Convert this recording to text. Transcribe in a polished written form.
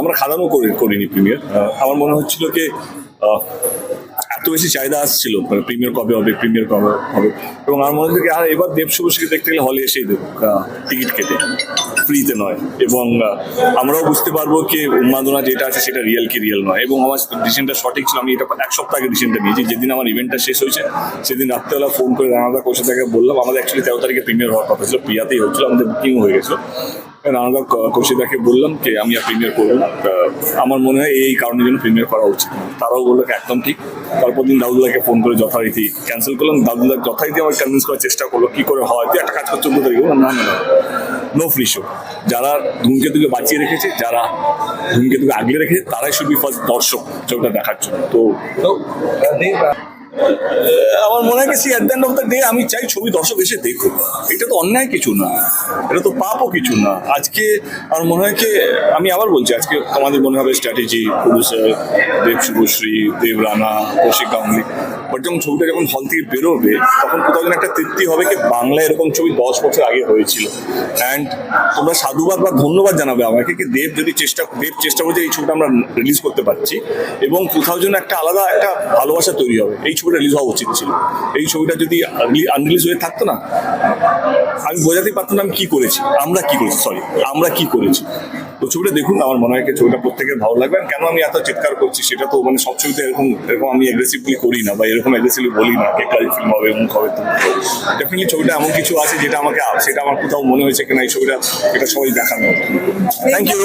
আমরা খাদানও করিনি প্রিমিয়ার। আমার মনে হচ্ছিল কি এত বেশি চাহিদা আসছিল মানে প্রিমিয়ার কবে হবে এবং আমার মনে হচ্ছে কি আর এবার দেব শুভশ্রীকে দেখতে গেলে হলে এসেই দেবো টিকিট কেটে, ফ্রিতে নয়। এবং আমরাও বুঝতে পারবো কি উন্মাদনা যেটা আছে সেটা রিয়েল কি রিয়েল নয়। এবং আমার ডিসিশনটা সঠিক ছিল। আমি এটা এক সপ্তাহ আগে ডিসিশনটা নিয়েছি। যেদিন আমার ইভেন্টটা শেষ হয়েছে সেদিন রাত্রেবেলা ফোন করে রানাদা কৌশিকদাকে বললাম। আমাদের অ্যাকচুয়ালি 13 তারিখে প্রিমিয়ার হওয়ার কথা ছিল, প্রিয়াতেই হচ্ছিল, আমাদের বুকিংও হয়ে গেছিলো। রানাদা কৌশিকদাকে বললাম কি আমি আর প্রিমিয়ার করবো না, আমার মনে হয় এই কারণের জন্য প্রিমিয়ার করা উচিত। তারাও বললো একদম ঠিক। তারপর দিন দাউদুল্লাহকে ফোন করে যথারীতি ক্যান্সেল করলাম। দাউদুল্লাহ যথারীতি আমার কনভিন্স করার চেষ্টা করলো কি করে হয়, তুই একটা কাজ কর 14 তারিখে। না, নো ফ্রি শো। যারা ধূমকেতুকে বাঁচিয়ে রেখেছে, যারা ধূমকেতুকে আগলে রেখেছে, তারাই শুধু ফার্স্ট দর্শক ছবিটা দেখার জন্য। তো আমার মনে হয় কি at the end of the day আমি চাই ছবি দর্শক এসে দেখুক। এটা তো অন্যায় কিছু না, এটা তো পাপও কিছু না। আজকে আমার মনে হয় কি, আমি আবার বলছি, আজকে আমাদের মনে হবে strategy, producer Dev Subhashree, Dev Rana, Kaushik Ganguly, but যখন ছবিটা যখন হল থেকে বেরোবে তখন কোথাও যেন একটা তৃপ্তি হবে কি বাংলা এরকম ছবি 10 বছর আগে হয়েছিল। অ্যান্ড তোমরা সাধুবাদ বা ধন্যবাদ জানাবে আমাকে কি দেব চেষ্টা করছে এই ছবিটা আমরা রিলিজ করতে পারছি, এবং কোথাও যেন একটা আলাদা একটা ভালোবাসা তৈরি হবে। এই ছবিটা রিলিজ হওয়া উচিত ছিল। এই ছবিটা যদি আনরিলিজ হয়ে থাকতো না, আমি বোঝাতেই পারতাম না আমি কি করেছি, আমরা কি করেছি। তো ছবিটা দেখুন, আমার মনে হয় কি ছবিটা প্রত্যেকের ভালো লাগবে। কেন আমি এত চিৎকার করছি সেটা তো মানে সব ছবিতে এরকম আমি অ্যাগ্রেসিভলি করি না, বা এরকম অ্যাগ্রেসিভলি বলি না কে কাজ ফিল্ম হবে অমুক হবে। ডেফিনেটলি ছবিটা এমন কিছু আছে যেটা আমার কোথাও মনে হয়েছে কিনা এই ছবিটা এটা সবাই দেখানো। Thank you.